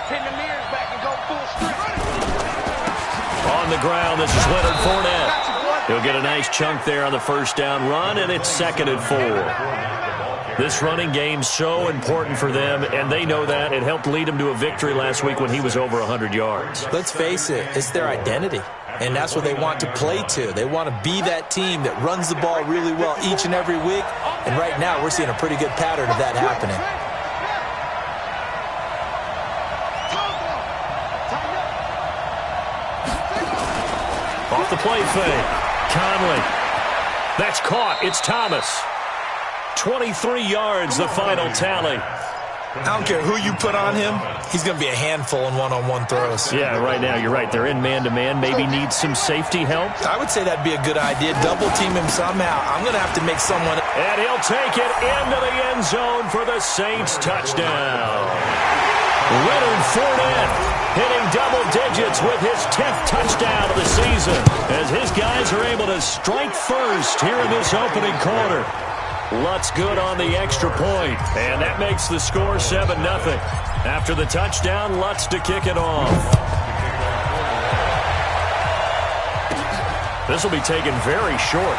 On the ground, this is Leonard Fournette. He'll get a nice chunk there on the first down run, and it's 2nd and 4. This running game's so important for them, and they know that. It helped lead them to a victory last week when he was over 100 yards. Let's face it, it's their identity, and that's what they want to play to. They want to be that team that runs the ball really well each and every week, and right now we're seeing a pretty good pattern of that happening. Off the play fake. Conley. That's caught. It's Thomas. 23 yards, the final tally. I don't care who you put on him. He's going to be a handful in one-on-one throws. Yeah, right now you're right. They're in man-to-man. Maybe needs some safety help. I would say that'd be a good idea. Double team him somehow. I'm going to have to make someone. And he'll take it into the end zone for the Saints touchdown. Leonard Fournette hitting double digits with his 10th touchdown of the season as his guys are able to strike first here in this opening quarter. Lutz good on the extra point, and that makes the score 7-0. After the touchdown, Lutz to kick it off. This will be taken very short.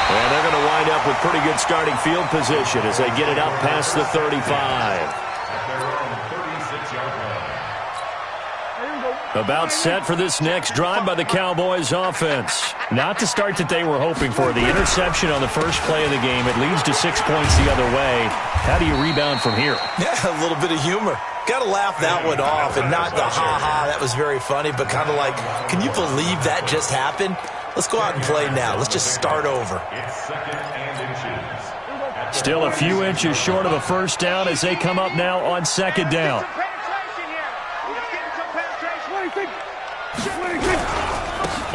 And they're going to wind up with pretty good starting field position as they get it out past the 35. About set for this next drive by the Cowboys offense. Not the start that they were hoping for. The interception on the first play of the game. It leads to 6 points the other way. How do you rebound from here? Yeah, a little bit of humor. Got to laugh that one off and not the ha-ha, that was very funny, but kind of like, can you believe that just happened? Let's go out and play now. Let's just start over. Still a few inches short of a first down as they come up now on 2nd down.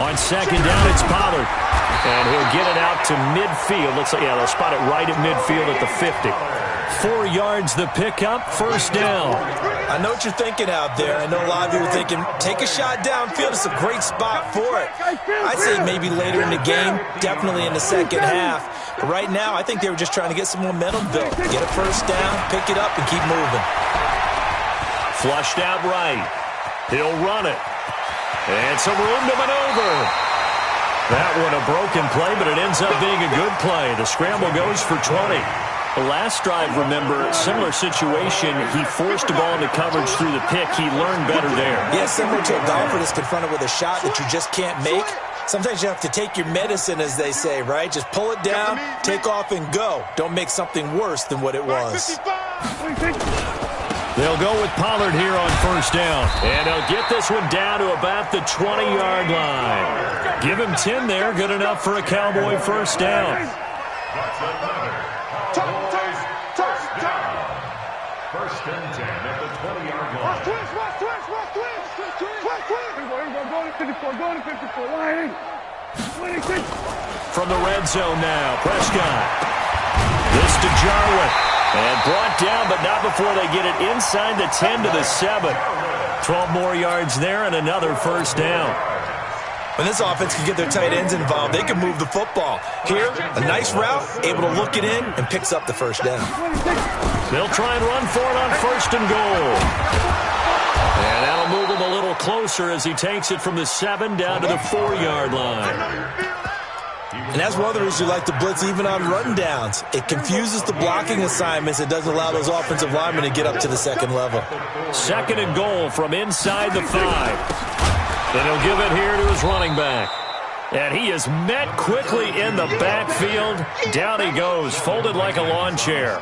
On 2nd down, it's Pollard. And he'll get it out to midfield. Looks like, yeah, they'll spot it right at midfield at the 50. 4 yards the pickup, first down. I know what you're thinking out there. I know a lot of you are thinking, take a shot downfield. It's a great spot for it. I'd say maybe later in the game, definitely in the second half. But right now, I think they were just trying to get some momentum built. Get a first down, pick it up, and keep moving. Flushed out right. He'll run it. And some room to maneuver. That one a broken play, but it ends up being a good play. The scramble goes for 20. The last drive, remember, similar situation. He forced the ball into coverage through the pick. He learned better there. Yeah, similar to a golfer that's confronted with a shot that you just can't make. Sometimes you have to take your medicine, as they say, right? Just pull it down, take off, and go. Don't make something worse than what it was. They'll go with Pollard here on first down. And he'll get this one down to about the 20-yard line. Give him 10 there. Good enough for a Cowboy first down. First and 10 at the 20-yard line. From the red zone now, Prescott. This to Jarwin. And brought down, but not before they get it inside the 10 to the 7. 12 more yards there and another first down. When this offense can get their tight ends involved, they can move the football. Here, a nice route, able to look it in, and picks up the first down. They'll try and run for it on first and goal. And that'll move him a little closer as he takes it from the 7 down to the 4-yard line. And that's one of the reasons you like to blitz even on run downs. It confuses the blocking assignments. It doesn't allow those offensive linemen to get up to the second level. 2nd and goal from inside the 5. Then he'll give it here to his running back. And he is met quickly in the backfield. Down he goes, folded like a lawn chair.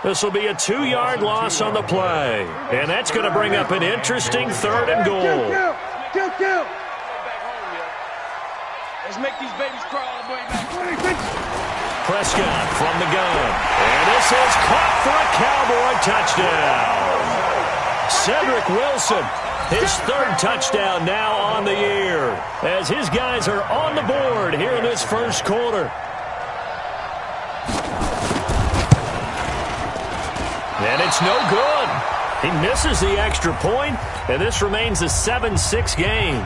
This will be a 2-yard loss on the play. And that's going to bring up an interesting 3rd and goal. Let's make these babies crawl all the way back. Prescott from the gun. And this is caught for a Cowboy touchdown. Cedric Wilson, his 3rd touchdown now on the year as his guys are on the board here in this first quarter. And it's no good. He misses the extra point, and this remains a 7-6 game.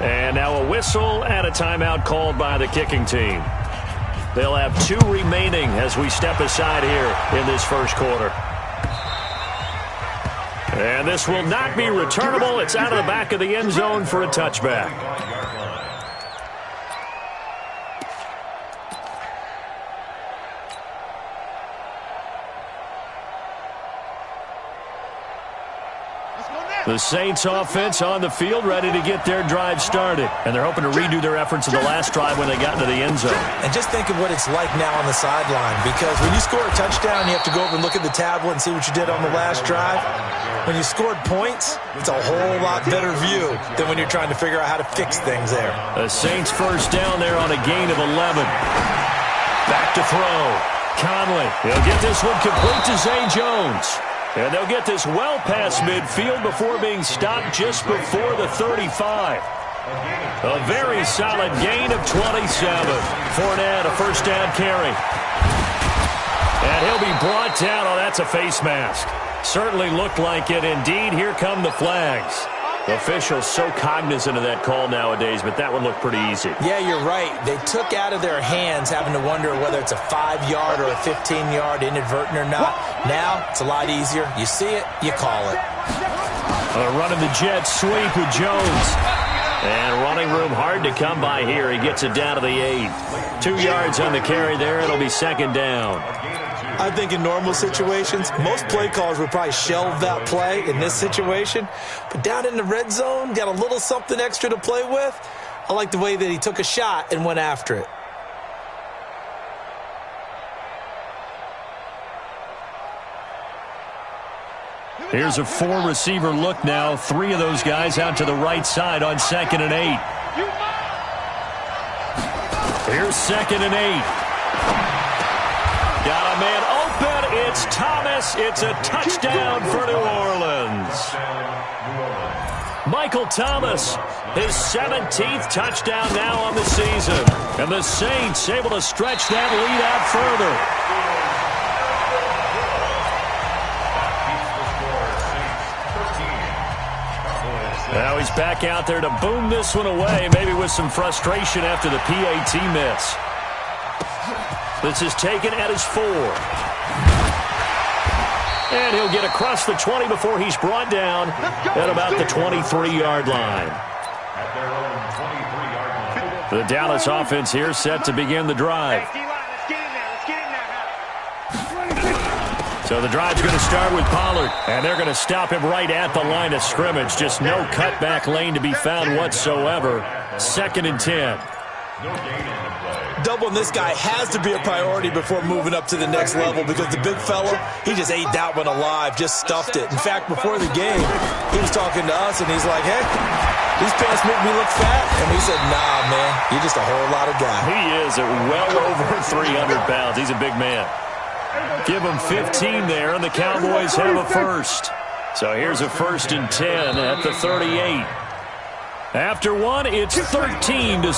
And now a whistle and a timeout called by the kicking team. They'll have 2 remaining as we step aside here in this first quarter. And this will not be returnable. It's out of the back of the end zone for a touchback. The Saints offense on the field, ready to get their drive started. And they're hoping to redo their efforts in the last drive when they got into the end zone. And just think of what it's like now on the sideline, because when you score a touchdown, you have to go over and look at the tablet and see what you did on the last drive. When you scored points, it's a whole lot better view than when you're trying to figure out how to fix things there. The Saints first down there on a gain of 11. Back to throw. Conley. He'll get this one complete to Zay Jones. And they'll get this well past midfield before being stopped just before the 35. A very solid gain of 27. Fournette, a first down carry. And he'll be brought down. Oh, that's a face mask. Certainly looked like it. Indeed, here come the flags. Officials so cognizant of that call nowadays, but that would look pretty easy. Yeah, you're right. They took out of their hands having to wonder whether it's a 5-yard or a 15-yard inadvertent or not. Now, it's a lot easier. You see it, you call it. Running the jet sweep with Jones. And running room hard to come by here. He gets it down to the 8. 2 yards on the carry there. It'll be second down. I think in normal situations, most play callers would probably shelve that play in this situation. But down in the red zone, got a little something extra to play with. I like the way that he took a shot and went after it. Here's a 4-receiver look now. 3 of those guys out to the right side on 2nd and 8. Here's 2nd and 8. Got a man open. It's Thomas. It's a touchdown for New Orleans. Michael Thomas, his 17th touchdown now on the season. And the Saints able to stretch that lead out further. Now he's back out there to boom this one away, maybe with some frustration after the PAT miss. This is taken at his 4. And he'll get across the 20 before he's brought down at about the 23-yard line. The Dallas offense here set to begin the drive. So the drive's going to start with Pollard, and they're going to stop him right at the line of scrimmage. Just no cutback lane to be found whatsoever. 2nd and 10. Doubling this guy has to be a priority before moving up to the next level, because the big fella, he just ate that one alive, just stuffed it. In fact, before the game, he was talking to us, and he's like, hey, these pants make me look fat. And we said, nah, man, you're just a whole lot of guy. He is at well over 300 pounds. He's a big man. Give him 15 there, and the Cowboys have a first. So here's a 1st and 10 at the 38. After one, it's 13-6.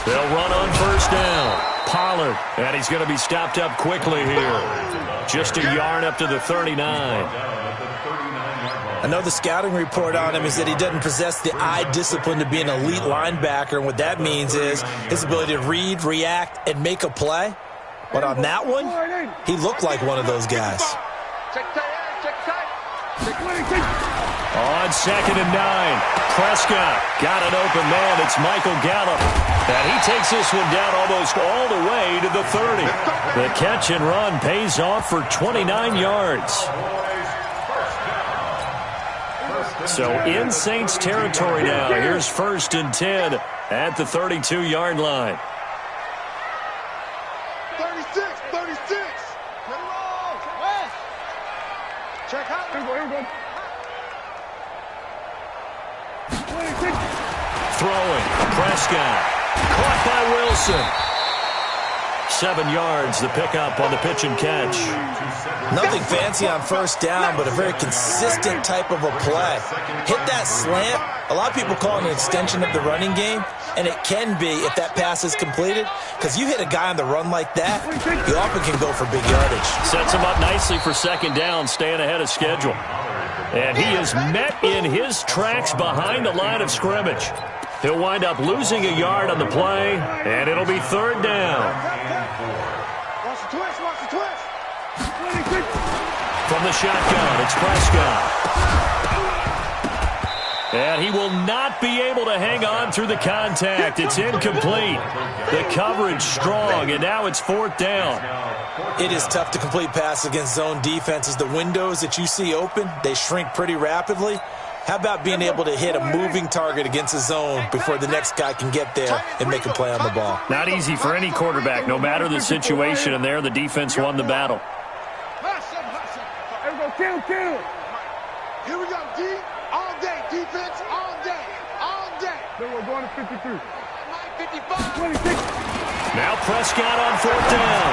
They'll run on first down. Pollard, and he's going to be stopped up quickly here. Just a yard up to the 39. I know the scouting report on him is that he doesn't possess the eye discipline to be an elite linebacker, and what that means is his ability to read, react, and make a play. But on that one, he looked like one of those guys. On 2nd and 9, Prescott got an open man. It's Michael Gallup. And he takes this one down almost all the way to the 30. The catch and run pays off for 29 yards. So in Saints territory now. Here's 1st and 10 at the 32-yard line. 36. Get it all. West. Check out. Here we go. Throwing. Prescott. Caught by Wilson. 7 yards, the pickup on the pitch and catch. Nothing fancy on first down, but a very consistent type of a play. Hit that slant. A lot of people call it an extension of the running game, and it can be if that pass is completed, because you hit a guy on the run like that, you often can go for big yardage. Sets him up nicely for second down, staying ahead of schedule. And he is met in his tracks behind the line of scrimmage. He'll wind up losing a yard on the play, and it'll be third down. Watch the twist, watch the twist. From the shotgun, it's Prescott. And he will not be able to hang on through the contact. It's incomplete. The coverage strong, and now it's fourth down. It is tough to complete passes against zone defenses. The windows that you see open, they shrink pretty rapidly. How about being able to hit a moving target against a zone before the next guy can get there and make a play on the ball? Not easy for any quarterback, no matter the situation, and there the defense won the battle. Here we go, D. All day, defense, all day, all day. Then we're going to 53. 55. 26. Now Prescott on fourth down.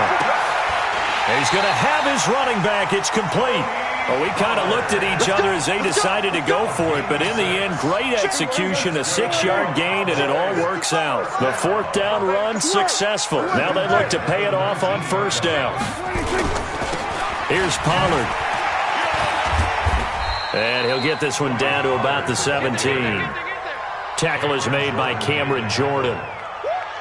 And he's going to have his running back. It's complete. Well, we kind of looked at each other as they decided to go for it, but in the end, great execution, a 6-yard gain, and it all works out. The fourth down run successful. Now they look to pay it off on first down. Here's Pollard. And he'll get this one down to about the 17. Tackle is made by Cameron Jordan.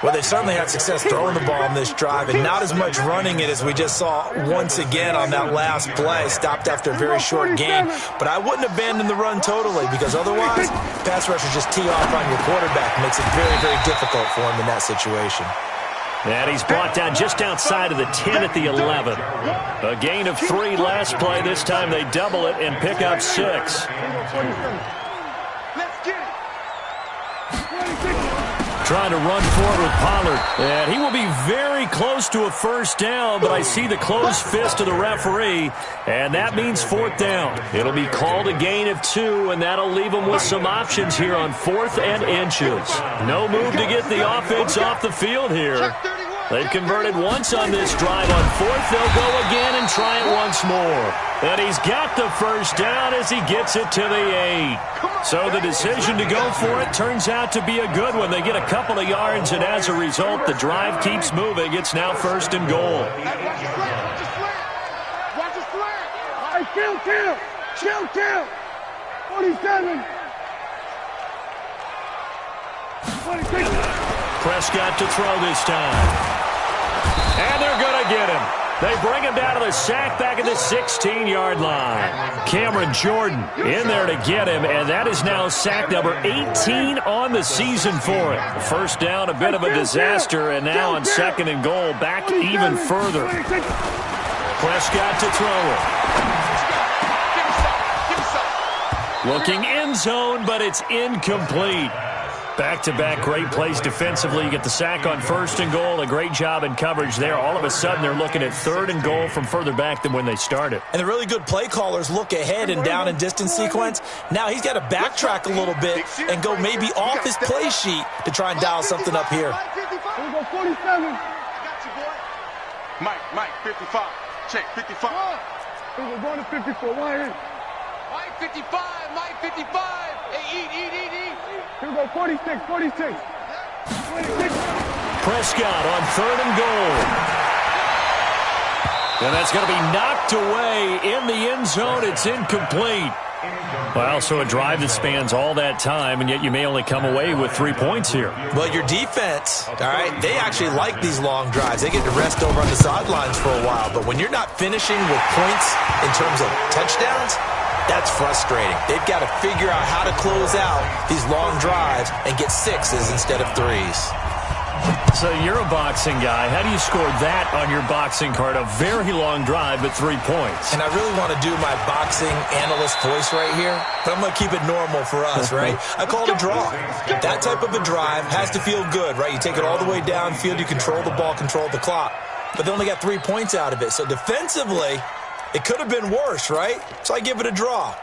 Well, they certainly had success throwing the ball on this drive, and not as much running it as we just saw once again on that last play. Stopped after a very short gain. But I wouldn't abandon the run totally, because otherwise, pass rushers just tee off on your quarterback. Makes it very, very difficult for him in that situation. And he's brought down just outside of the 10 at the 11. A gain of 3 last play. This time they double it and pick up 6. Let's get it. Trying to run forward with Pollard. And he will be very close to a first down, but I see the closed fist of the referee, and that means fourth down. It'll be called a gain of 2, and that'll leave them with some options here on 4th and inches. No move to get the offense off the field here. They've converted once on this drive. On 4th, they'll go again and try it once more. And he's got the first down as he gets it to the 8. So the decision to go for it turns out to be a good one. They get a couple of yards, and as a result, the drive keeps moving. It's now 1st and goal. Watch the slant. Hey, chill. 47. 26. Prescott to throw this time. And they're going to get him. They bring him down to the sack back at the 16-yard line. Cameron Jordan in there to get him, and that is now sack number 18 on the season for it. First down, a bit of a disaster, and now on 2nd and goal, back even further. Prescott to throw it. Looking end zone, but it's incomplete. Back-to-back great plays defensively. You get the sack on 1st and goal. A great job in coverage there. All of a sudden, they're looking at 3rd and goal from further back than when they started. And the really good play callers look ahead and down and distance sequence. Now he's got to backtrack a little bit and go maybe off his play sheet to try and dial something up here. Here we go, 47. Mike, 55. Check, 55. We're going to 54. Why in? Mike 55. Hey, eat. Here we go, 46. 26. Prescott on 3rd and goal. And that's going to be knocked away in the end zone. It's incomplete. Well, so a drive that spans all that time, and yet you may only come away with 3 points here. Well, your defense, all right, they actually like these long drives. They get to rest over on the sidelines for a while. But when you're not finishing with points in terms of touchdowns, that's frustrating. They've got to figure out how to close out these long drives and get 6s instead of 3s. So you're a boxing guy. How do you score that on your boxing card? A very long drive, but 3 points. And I really want to do my boxing analyst voice right here, but I'm going to keep it normal for us, right? I call it a draw. That type of a drive has to feel good, right? You take it all the way downfield, you control the ball, control the clock. But they only got 3 points out of it. So defensively, it could have been worse, right? So I give it a draw.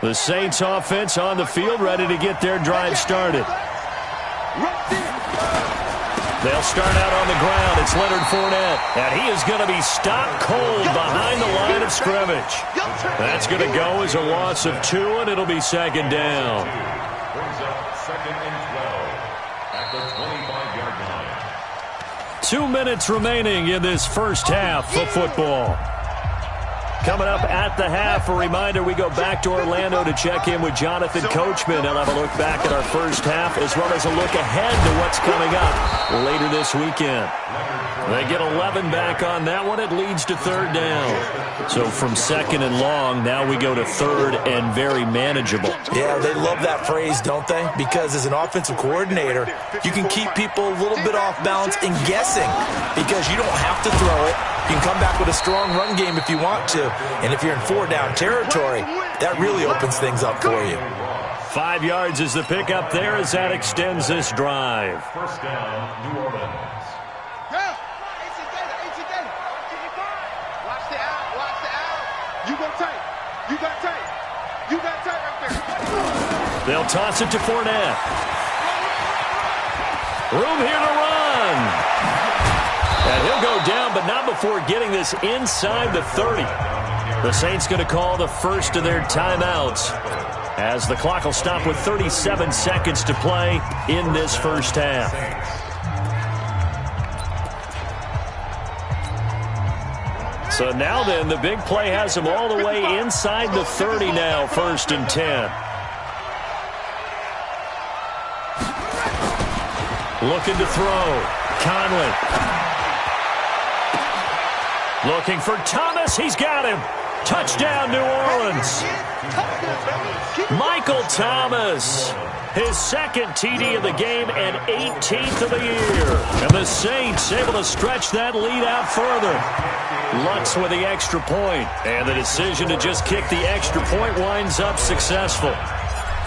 The Saints offense on the field, ready to get their drive started. They'll start out on the ground. It's Leonard Fournette, and he is going to be stopped cold behind the line of scrimmage. That's going to go as a loss of 2, and it'll be second down. Brings up second and 12 at the 25-yard line. 2 minutes remaining in this first half of football. Coming up at the half, a reminder, we go back to Orlando to check in with Jonathan Coachman. He'll have a look back at our first half as well as a look ahead to what's coming up later this weekend. They get 11 back on that one. It leads to third down. So from second and long, now we go to third and very manageable. Yeah, they love that phrase, don't they? Because as an offensive coordinator, you can keep people a little bit off balance and guessing because you don't have to throw it. You can come back with a strong run game if you want to. And if you're in 4-down territory, that really opens things up for you. 5 yards is the pickup there as that extends this drive. First down, New Orleans. Watch the out. Watch the out. You got tight. You got tight. You got tight right there. They'll toss it to Fournette. Room here to run. And he'll go down, but not before getting this inside the 30. The Saints going to call the first of their timeouts as the clock will stop with 37 seconds to play in this first half. So now then, the big play has them all the way inside the 30 now, 1st and 10. Looking to throw. Conley. Looking for Thomas. He's got him. Touchdown, New Orleans. Michael Thomas. His second TD of the game and 18th of the year. And the Saints able to stretch that lead out further. Lutz with the extra point. And the decision to just kick the extra point winds up successful.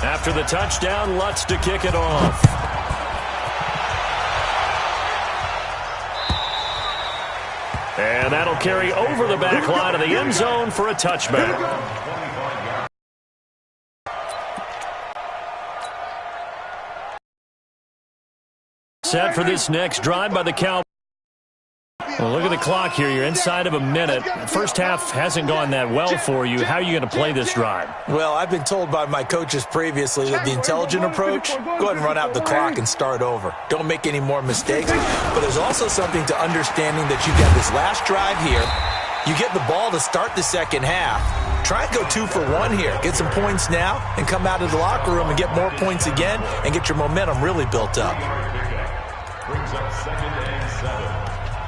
After the touchdown, Lutz to kick it off. And that'll carry over the back line of the end zone for a touchback. Set for this next drive by the Cowboys. Well, look at the clock here. You're inside of a minute. First half hasn't gone that well for you. How are you going to play this drive? Well, I've been told by my coaches previously that the intelligent approach, go ahead and run out the clock and start over. Don't make any more mistakes. But there's also something to understanding that you got this last drive here. You get the ball to start the second half. Try and go 2 for 1 here. Get some points now and come out of the locker room and get more points again and get your momentum really built up. Brings up second and 7.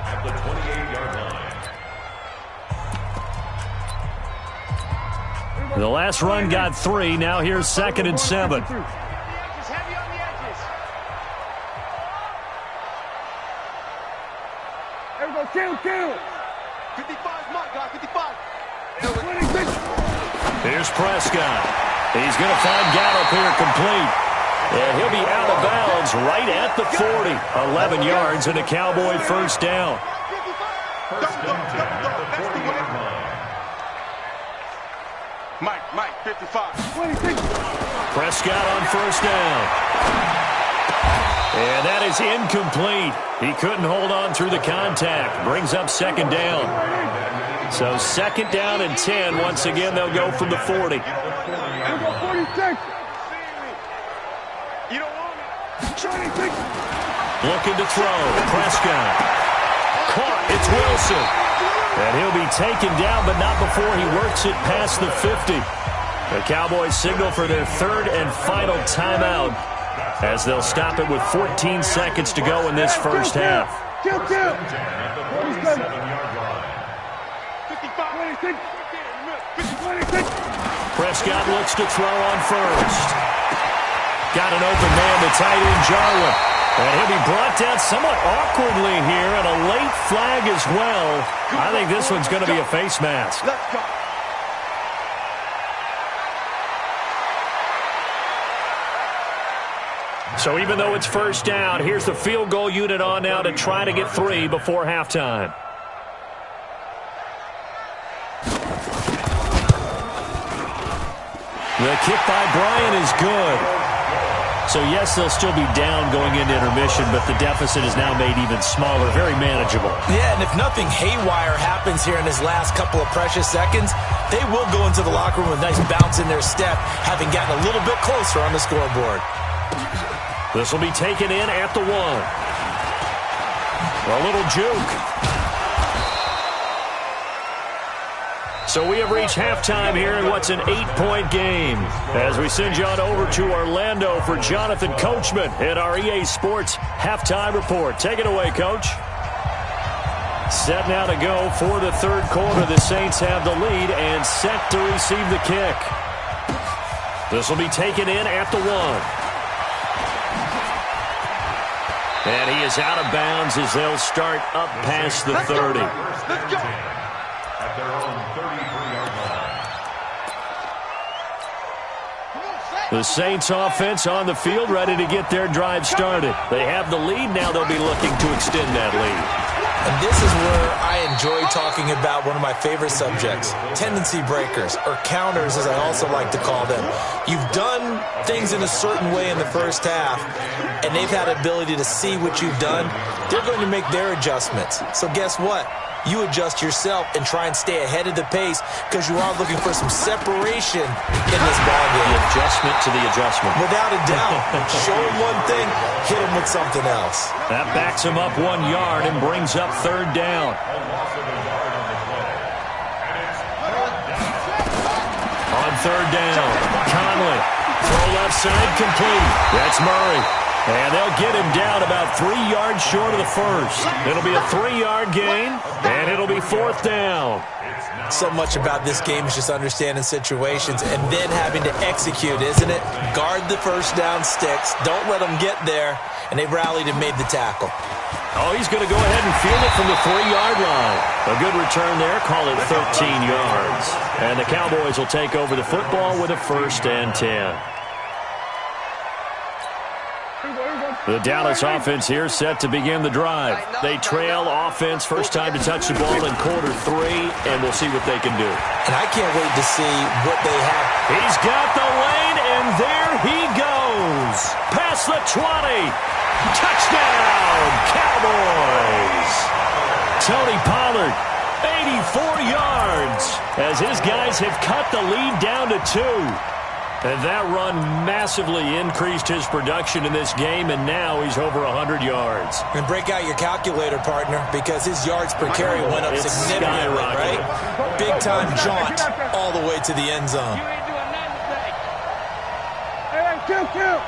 At the 28-yard line. The last run got 3. Now here's 2nd and 7. Heavy on the edges. There we go. Kill. 55, Mike, guy. 55. Here's Prescott. He's going to find Gallup here complete. And he'll be out of bounds right at the 40. 11 yards and a Cowboy first down. First and 10 at the 48 line. Mike, 55. Prescott on first down. And that is incomplete. He couldn't hold on through the contact. Brings up second down. So 2nd down and 10. Once again, they'll go from the 40. 46. You don't want it. Looking to throw. Prescott. Caught. It's Wilson. And he'll be taken down, but not before he works it past the 50. The Cowboys signal for their 3rd and final timeout as they'll stop it with 14 seconds to go in this first half. Kill. At the 47-yard line. 56. Prescott looks to throw on first. Got an open man to tight end Jarwin. And he'll be brought down somewhat awkwardly here, and a late flag as well. I think this one's going to be a face mask. Let's go. So even though it's first down, here's the field goal unit on now to try to get 3 before halftime. The kick by Bryant is good. So, yes, they'll still be down going into intermission, but the deficit is now made even smaller, very manageable. Yeah, and if nothing haywire happens here in his last couple of precious seconds, they will go into the locker room with a nice bounce in their step, having gotten a little bit closer on the scoreboard. This will be taken in at the 1. A little juke. So we have reached halftime here in what's an 8-point game. As we send you on over to Orlando for Jonathan Coachman in our EA Sports Halftime Report. Take it away, Coach. Set now to go for the third quarter. The Saints have the lead and set to receive the kick. This will be taken in at the 1. And he is out of bounds as they'll start up past the 30. Let's go. At their own 33-yard line. The Saints offense on the field, ready to get their drive started. They have the lead. Now they'll be looking to extend that lead. And this is where I enjoy talking about one of my favorite subjects, tendency breakers, or counters as I also like to call them. You've done things in a certain way in the first half, and they've had the ability to see what you've done. They're going to make their adjustments. So guess what? You adjust yourself and try and stay ahead of the pace because you are looking for some separation in this ballgame. The adjustment to the adjustment. Without a doubt. Show him one thing, hit him with something else. That backs him up 1 yard and brings up third down. On third down, Conley. Throw left side complete. That's Murray. And they'll get him down about 3 yards short of the first. It'll be a 3-yard gain, and it'll be fourth down. So much about this game is just understanding situations and then having to execute, isn't it? Guard the first down sticks. Don't let them get there. And they rallied and made the tackle. Oh, he's going to go ahead and field it from the 3-yard line. A good return there. Call it 13 yards. And the Cowboys will take over the football with a 1st and 10. The Dallas offense here set to begin the drive. They trail offense, first time to touch the ball in quarter 3, and we'll see what they can do. And I can't wait to see what they have. He's got the lane, and there he goes. Past the 20. Touchdown, Cowboys. Tony Pollard, 84 yards, as his guys have cut the lead down to 2. And that run massively increased his production in this game, and now he's over 100 yards. And break out your calculator, partner, because his yards per carry went up significantly, right? Big-time jaunt all the way to the end zone. Hey, kill.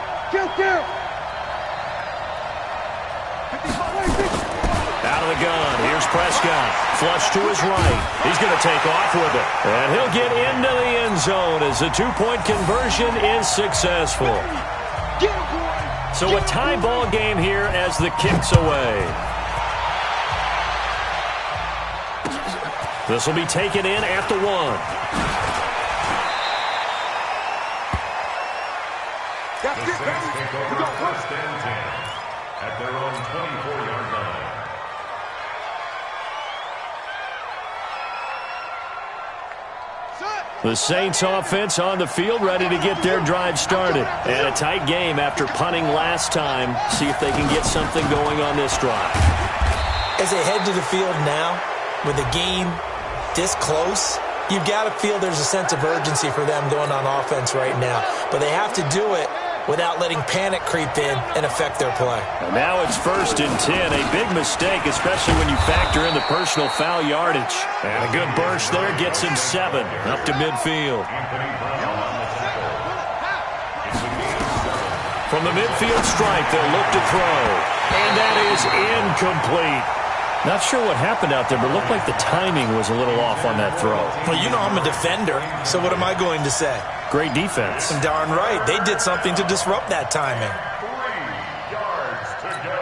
Out of the gun, here's Prescott. Flush to his right. He's going to take off with it. And he'll get into the end zone as the 2-point conversion is successful. So a tie ball game here as the kick's away. This will be taken in at the 1. The Saints take over 1st and 10 at their own 24-yard line. The Saints offense on the field, ready to get their drive started. And a tight game after punting last time. See if they can get something going on this drive. As they head to the field now, with the game this close, you've got to feel there's a sense of urgency for them going on offense right now. But they have to do it without letting panic creep in and affect their play. And now it's 1st and 10. A big mistake, especially when you factor in the personal foul yardage. And a good burst there gets him 7 up to midfield. From the midfield stripe, they'll look to throw. And that is incomplete. Not sure what happened out there, but it looked like the timing was a little off on that throw. Well, you know I'm a defender, so what am I going to say? Great defense. Darn right. They did something to disrupt that timing. 3 yards to go.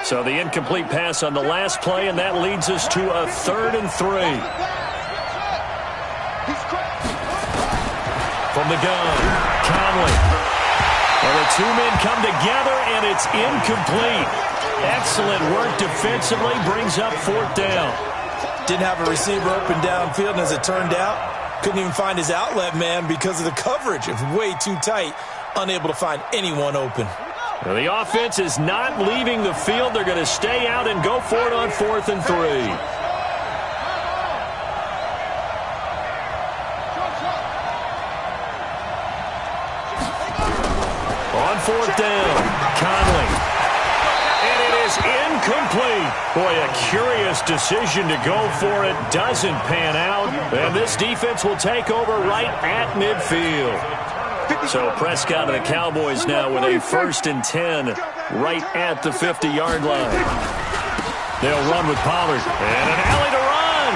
So the incomplete pass on the last play, and that leads us to a 3rd and 3. From the gun, Conley. And the 2 men come together, and it's incomplete. Excellent work defensively, brings up 4th down. Didn't have a receiver open downfield, and as it turned out, couldn't even find his outlet man because of the coverage. It was way too tight, unable to find anyone open. Well, the offense is not leaving the field. They're going to stay out and go for it on 4th and 3. On 4th down, Conley. And it is incomplete. Boy, a curious decision to go for it. Doesn't pan out. And this defense will take over right at midfield. So Prescott and the Cowboys now with a 1st and 10 right at the 50-yard line. They'll run with Pollard. And an alley to run.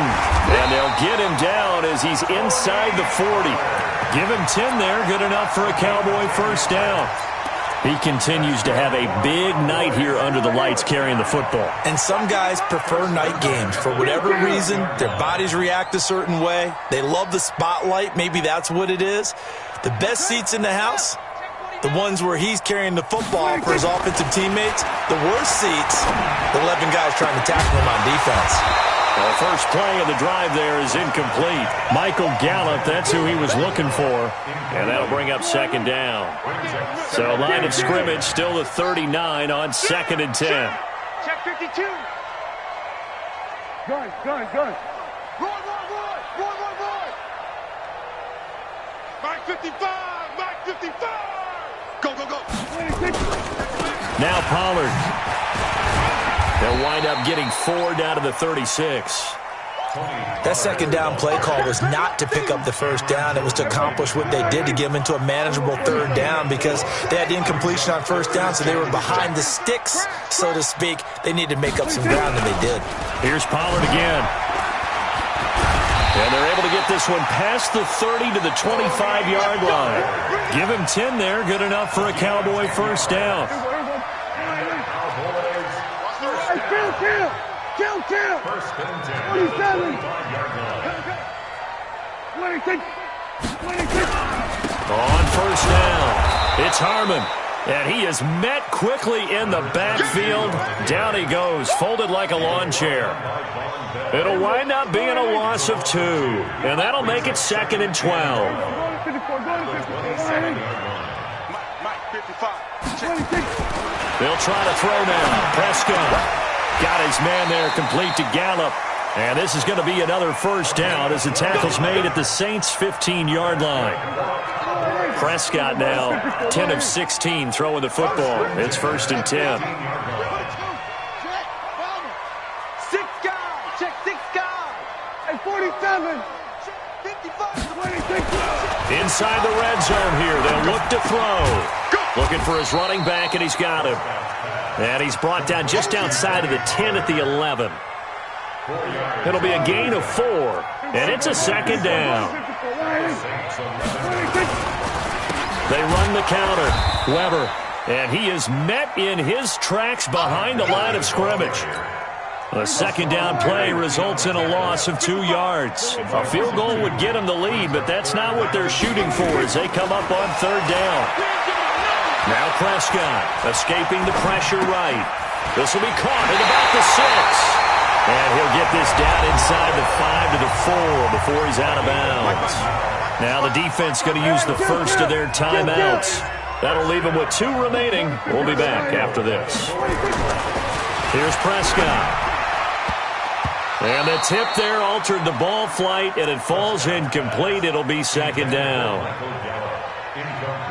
And they'll get him down as he's inside the 40. Give him 10 there. Good enough for a Cowboy 1st down. He continues to have a big night here under the lights carrying the football. And some guys prefer night games. For whatever reason, their bodies react a certain way. They love the spotlight. Maybe that's what it is. The best seats in the house, the ones where he's carrying the football for his offensive teammates. The worst seats, the 11 guys trying to tackle him on defense. The first play of the drive there is incomplete. Michael Gallup, that's who he was looking for. And that'll bring up 2nd down. So line of scrimmage still the 39 on 2nd and 10. Check 52. Gun. Roy. Mike 55. Mike 55. Go. Now Pollard. They'll wind up getting 4 down to the 36. That 2nd down play call was not to pick up the 1st down. It was to accomplish what they did, to get them into a manageable 3rd down, because they had the incompletion on 1st down, so they were behind the sticks, so to speak. They needed to make up some ground, and they did. Here's Pollard again. And they're able to get this one past the 30 to the 25-yard line. Give him 10 there. Good enough for a Cowboy 1st down. Kill. 27. 26. On 1st down, it's Harmon. And he is met quickly in the backfield. Down he goes, folded like a lawn chair. It'll wind up being a loss of 2. And that'll make it 2nd and 12. They'll try to throw now. Prescott got his man there, complete to Gallup. And this is going to be another 1st down as the tackle's made at the Saints' 15-yard line. Prescott now 10 of 16 throwing the football. It's 1st and 10. 6 guys. Check 6 guys. At 47. 55. 26. Inside the red zone here. They'll look to throw. Looking for his running back, and he's got him. And he's brought down just outside of the 10 at the 11. It'll be a gain of 4. And it's a 2nd down. They run the counter. Weber. And he is met in his tracks behind the line of scrimmage. A 2nd down play results in a loss of 2 yards. A field goal would get them the lead, but that's not what they're shooting for as they come up on 3rd down. Now Prescott escaping the pressure right. This will be caught at about the 6. And he'll get this down inside the 5 to the 4 before he's out of bounds. Now the defense going to use the first of their timeouts. That'll leave them with 2 remaining. We'll be back after this. Here's Prescott. And the tip there altered the ball flight, and it falls incomplete. It'll be 2nd down.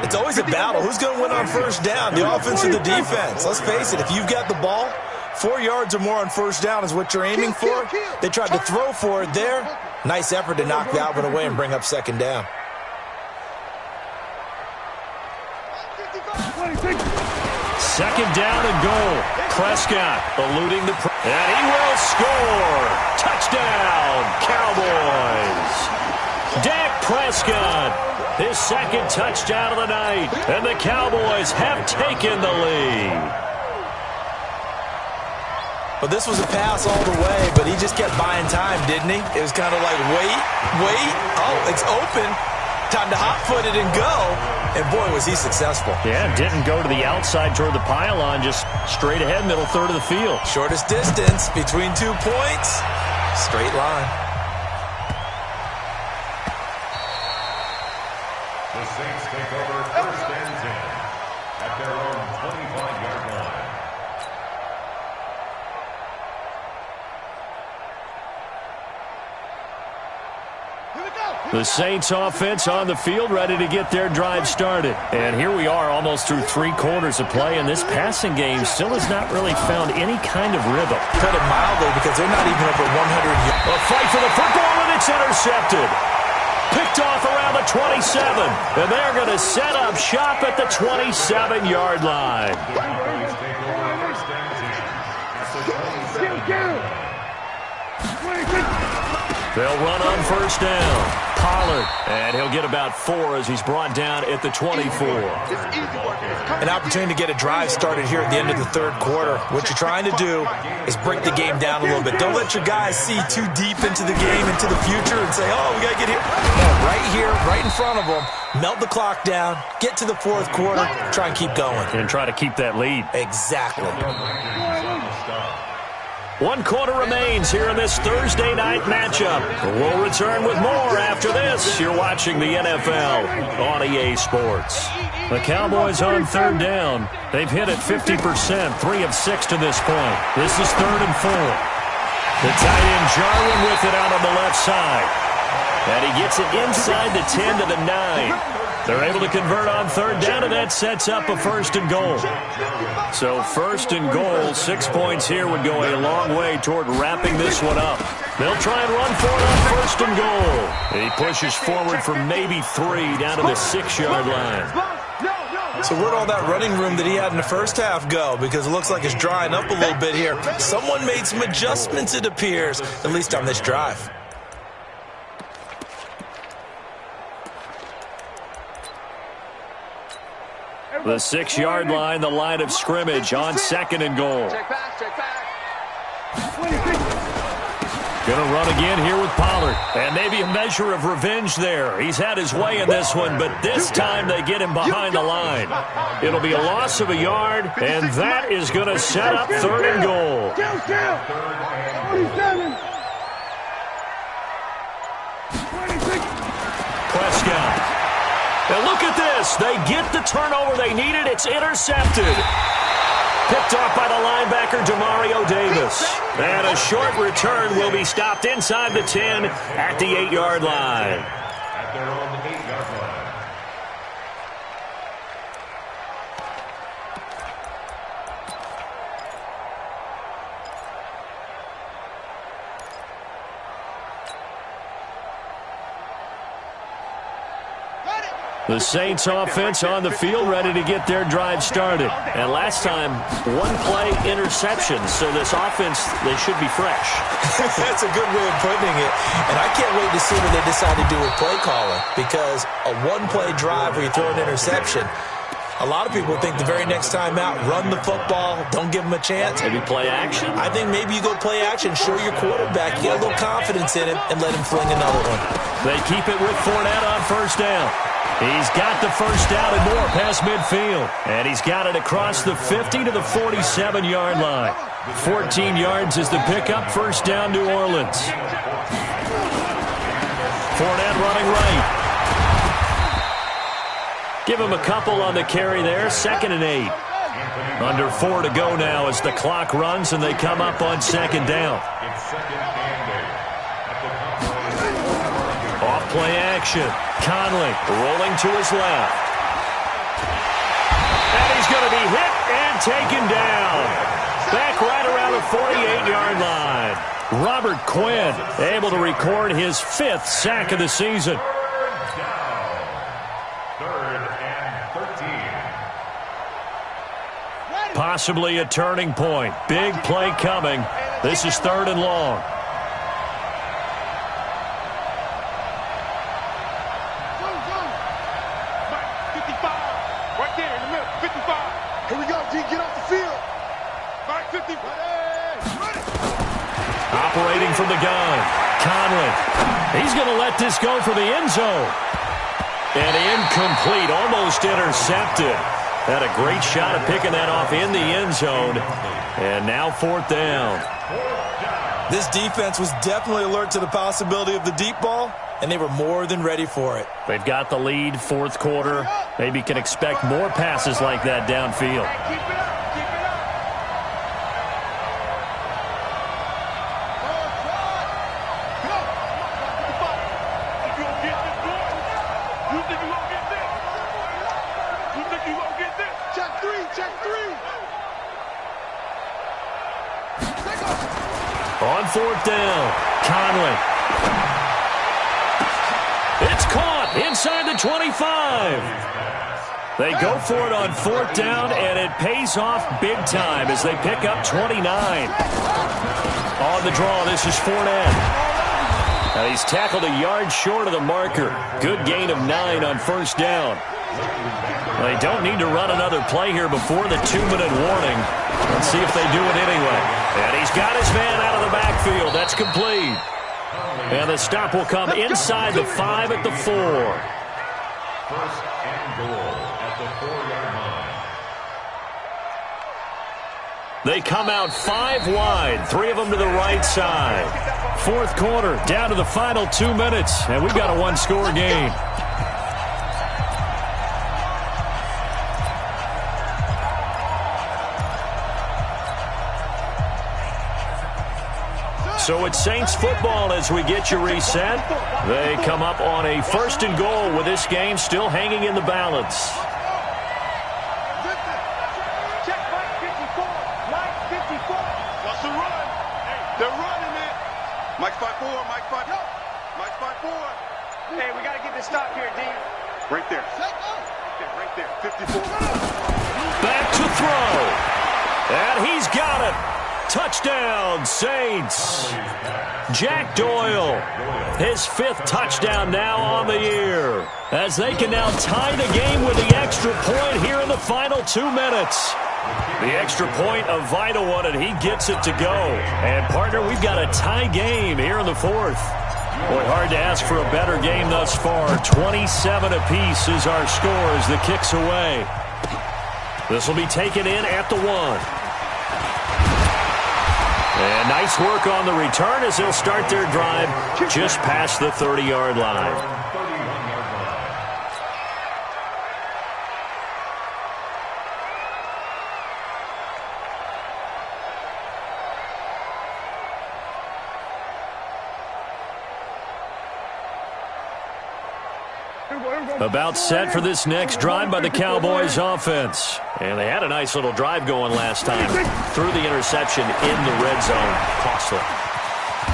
It's always a battle. Who's going to win on 1st down, the offense or the defense? Let's face it, if you've got the ball, 4 yards or more on 1st down is what you're aiming for. They tried to throw for it there. Nice effort to knock that one away and bring up 2nd down. 2nd down and goal. Prescott eluding the and he will score. Touchdown, Cowboys. Dak Prescott, his 2nd touchdown of the night, and the Cowboys have taken the lead. Well, this was a pass all the way, but he just kept buying time, didn't he? It was kind of like, wait. Oh, it's open. Time to hot-foot it and go. And, boy, was he successful. Yeah, didn't go to the outside toward the pylon, just straight ahead, middle third of the field. Shortest distance between 2 points. Straight line. The Saints take over first and 10 at their own 25-yard line. The Saints offense on the field, ready to get their drive started. And here we are almost through 3 quarters of play, and this passing game still has not really found any kind of rhythm. Put it mildly, because they're not even over 100 yards. A fight for the football, and it's intercepted. Picked off around the 27, and they're going to set up shop at the 27-yard line. They'll run on first down. Pollard, and he'll get about 4 as he's brought down at the 24. An opportunity to get a drive started here at the end of the third quarter. What you're trying to do is break the game down a little bit. Don't let your guys see too deep into the game, into the future, and say, oh, we got to get here. No, right here, right in front of them, melt the clock down, get to the fourth quarter, try and keep going. And try to keep that lead. Exactly. 1 quarter remains here in this Thursday night matchup. We'll return with more after this. You're watching the NFL on EA Sports. The Cowboys on third down. They've hit it 50%, 3 of 6 to this point. This is 3rd and 4. The tight end Jarwin with it out on the left side. And he gets it inside the 10 to the 9. They're able to convert on third down, and that sets up a 1st and goal. So 1st and goal, 6 points here would go a long way toward wrapping this one up. They'll try and run for it on 1st and goal. And he pushes forward for maybe 3 down to the 6-yard line. So where'd all that running room that he had in the first half go? Because it looks like it's drying up a little bit here. Someone made some adjustments, it appears, at least on this drive. The 6-yard line, the line of scrimmage on 2nd and goal. Check back, check back. Going to run again here with Pollard. And maybe a measure of revenge there. He's had his way in this one, but this time they get him behind the line. It'll be a loss of a yard, and that is going to set up 3rd and goal. Prescott. And look at this. They get the turnover they needed. It's intercepted. Picked off by the linebacker, Demario Davis. And a short return will be stopped inside the 10 at the 8-yard line. At their own 8-yard line. The Saints offense on the field, ready to get their drive started. And last time, 1-play interception. So this offense, they should be fresh. That's a good way of putting it. And I can't wait to see what they decide to do with play calling. Because a 1-play drive where you throw an interception, a lot of people think the very next time out, run the football, don't give them a chance. Maybe play action? I think maybe you go play action, show your quarterback, you get a little confidence in him, and let him fling another one. They keep it with Fournette on first down. He's got the first down and more past midfield. And he's got it across the 50 to the 47-yard line. 14 yards is the pickup. First down, New Orleans. Fournette running right. Give him a couple on the carry there. 2nd and 8. Under 4 to go now as the clock runs and they come up on 2nd down. Off-play action. Conley rolling to his left. And he's going to be hit and taken down. Back right around the 48-yard line. Robert Quinn able to record his 5th sack of the season. Possibly a turning point. Big play coming. This is 3rd and long. Right there in the middle, 55. Here we go, D. Get off the field. Right, 50. Operating from the gun. Conley. He's going to let this go for the end zone. And incomplete, almost intercepted. Had a great shot at picking that off in the end zone. And now 4th down. This defense was definitely alert to the possibility of the deep ball, and they were more than ready for it. They've got the lead, fourth quarter. Maybe can expect more passes like that downfield. Keep it up. Keep it up. Go. If you don't get this boy, you think you won't get this? You think you won't get this? Check three. Check three. Take off. On fourth down, Conley. It's caught inside the 25. They go for it on fourth down, and it pays off big time as they pick up 29. On the draw, this is Fournette. Now he's tackled a yard short of the marker. Good gain of 9 on first down. They don't need to run another play here before the 2-minute warning. Let's see if they do it anyway. And he's got his man out of the backfield. That's complete. And the stop will come inside the 5 at the 4. First and goal at the 4-yard line. They come out 5 wide, 3 of them to the right side. Fourth quarter, down to the final 2 minutes, and we've got a one-score game. So it's Saints football as we get you reset. They come up on a first and goal with this game still hanging in the balance. Check Mike 54. Mike 54. What's the run? They're running it. Mike 5-4. Mike 5. Mike 5-4. Hey, we got to get this stop here, D. Right there. Right there. 54. Back to throw. And he's got it. Touchdown, Saints. Jack Doyle, his 5th touchdown now on the year, as they can now tie the game with the extra point here in the final 2 minutes. The extra point, a vital one, and he gets it to go. And, partner, we've got a tie game here in the 4th. Boy, hard to ask for a better game thus far. 27 apiece is our score as the kick's away. This will be taken in at the 1. And nice work on the return as they'll start their drive just past the 30-yard line. About set for this next drive by the Cowboys offense. And they had a nice little drive going last time. Threw the interception in the red zone. Costly.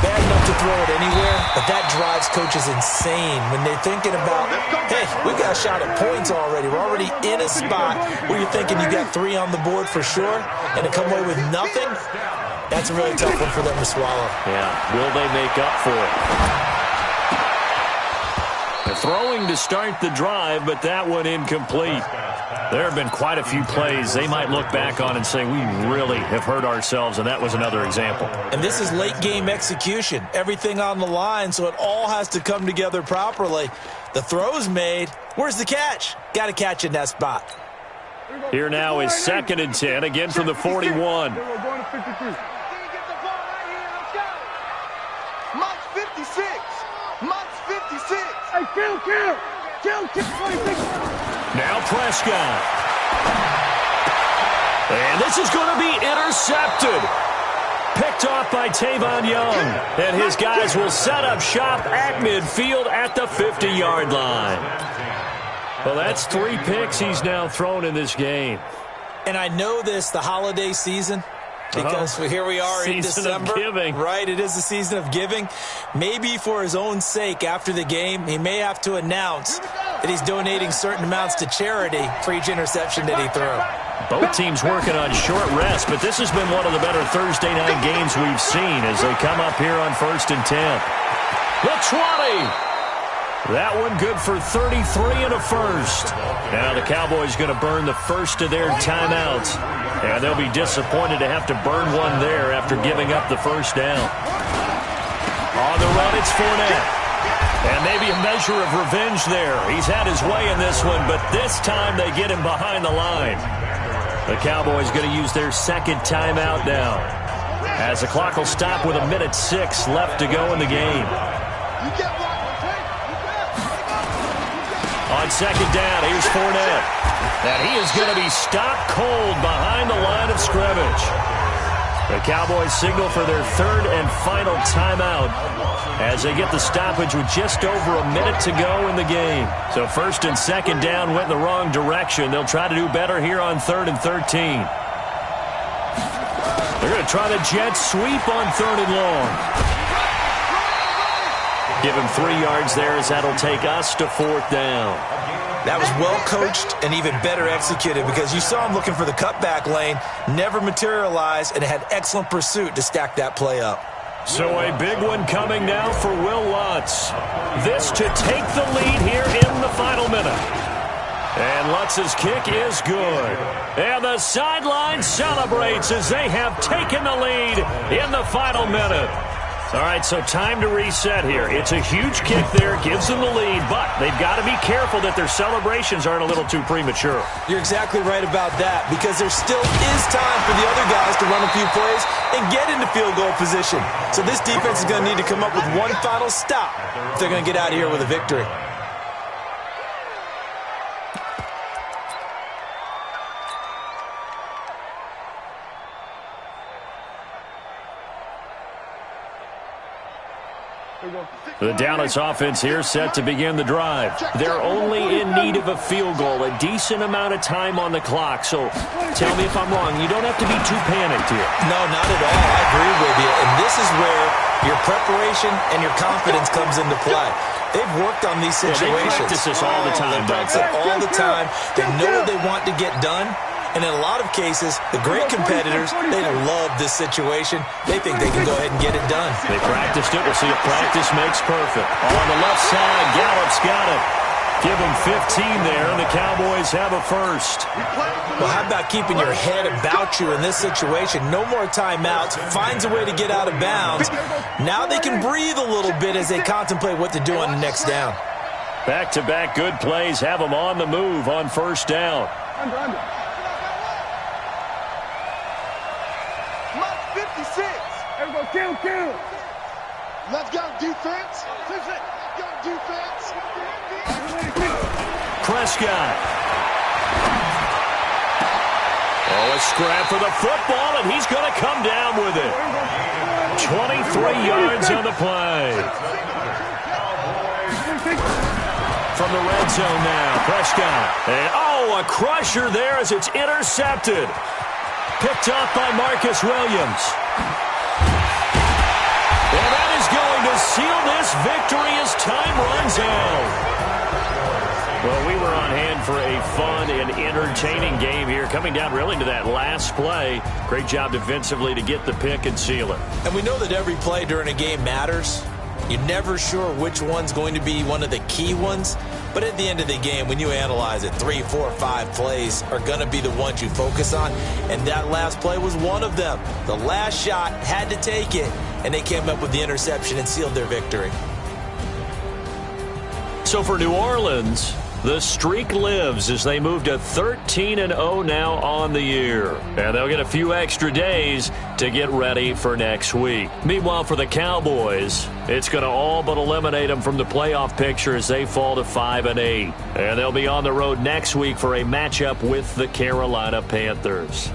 Bad enough to throw it anywhere, but that drives coaches insane when they're thinking about, hey, we got a shot at points already. We're already in a spot where you're thinking you got 3 on the board for sure, and to come away with nothing, that's a really tough one for them to swallow. Yeah, will they make up for it? They're throwing to start the drive, but that one incomplete. There have been quite a few plays they might look back on and say, we really have hurt ourselves, and that was another example. And this is late-game execution. Everything on the line, so it all has to come together properly. The throw's made. Where's the catch? Got to catch in that spot. Here now is 2nd and 10, again from the 41. We're going to 53. Get the ball right here. Let's go. Mike's 56. Mike's 56. Hey, kill. 26. Now Prescott. And this is going to be intercepted. Picked off by Tavon Young. And his guys will set up shop at midfield at the 50-yard line. Well, that's 3 picks he's now thrown in this game. And I know this, the holiday season, because here we are in December. Season of giving. Right, it is the season of giving. Maybe for his own sake after the game, he may have to announce that he's donating certain amounts to charity for each interception that he threw. Both teams working on short rest, but this has been one of the better Thursday night games we've seen as they come up here on 1st and 10. The 20. That one good for 33 and a first. Now the Cowboys going to burn the first of their timeouts. And they'll be disappointed to have to burn one there after giving up the first down. On the run, it's Fournette. And maybe a measure of revenge there. He's had his way in this one, but this time they get him behind the line. The Cowboys going to use their 2nd timeout now. As the clock will stop with 1:06 left to go in the game. On second down, here's Fournette. And he is going to be stopped cold behind the line of scrimmage. The Cowboys signal for their third and final timeout as they get the stoppage with just over a minute to go in the game. So first and second down went in the wrong direction. They'll try to do better here on 3rd and 13. They're going to try the jet sweep on 3rd and long. Give him 3 yards there as that'll take us to 4th down. That was well coached and even better executed because you saw him looking for the cutback lane, never materialized, and had excellent pursuit to stack that play up. So a big one coming now for Will Lutz. This to take the lead here in the final minute. And Lutz's kick is good. And the sideline celebrates as they have taken the lead in the final minute. All right, so time to reset here. It's a huge kick there, gives them the lead, but they've got to be careful that their celebrations aren't a little too premature. You're exactly right about that because there still is time for the other guys to run a few plays and get into field goal position. So this defense is going to need to come up with one final stop if they're going to get out of here with a victory. The Dallas offense here set to begin the drive. They're only in need of a field goal, a decent amount of time on the clock. So tell me if I'm wrong. You don't have to be too panicked here. No, not at all. I agree with you. And this is where your preparation and your confidence comes into play. They've worked on these situations. They practice this all the time. They practice it all the time. They know what they want to get done. And in a lot of cases, the great competitors, they love this situation. They think they can go ahead and get it done. They practiced it. We'll see if practice makes perfect. On the left side, Gallup's got it. Give him 15 there, and the Cowboys have a first. Well, how about keeping your head about you in this situation? No more timeouts. Finds a way to get out of bounds. Now they can breathe a little bit as they contemplate what to do on the next down. Back-to-back good plays have them on the move on first down. Kill. Let's go, defense. Let's go, defense. Prescott. Oh, a scrap for the football, and he's going to come down with it. 23 yards on the play. From the red zone now, Prescott. And, oh, a crusher there as it's intercepted. Picked up by Marcus Williams. And that is going to seal this victory as time runs out. Well, we were on hand for a fun and entertaining game here, coming down really to that last play. Great job defensively to get the pick and seal it. And we know that every play during a game matters. You're never sure which one's going to be one of the key ones. But at the end of the game, when you analyze it, 3, 4, 5 plays are going to be the ones you focus on. And that last play was one of them. The last shot had to take it, and they came up with the interception and sealed their victory. So for New Orleans, the streak lives as they move to 13-0 now on the year. And they'll get a few extra days to get ready for next week. Meanwhile, for the Cowboys, it's going to all but eliminate them from the playoff picture as they fall to 5-8. And they'll be on the road next week for a matchup with the Carolina Panthers.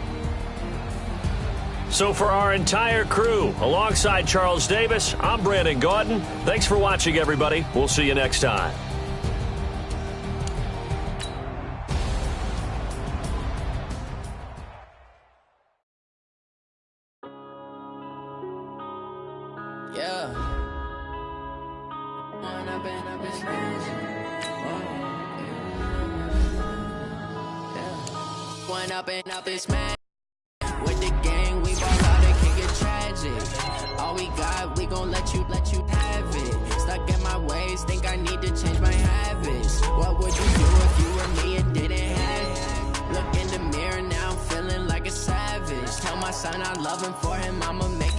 So for our entire crew, alongside Charles Davis, I'm Brandon Gautin. Thanks for watching, everybody. We'll see you next time. Up this man with the gang, we ball out, it can get tragic. All we got, we gon' let you have it. Stuck in my ways, think I need to change my habits. What would you do if you were me and didn't have it? Look in the mirror now, I'm feeling like a savage. Tell my son I love him, for him I'ma make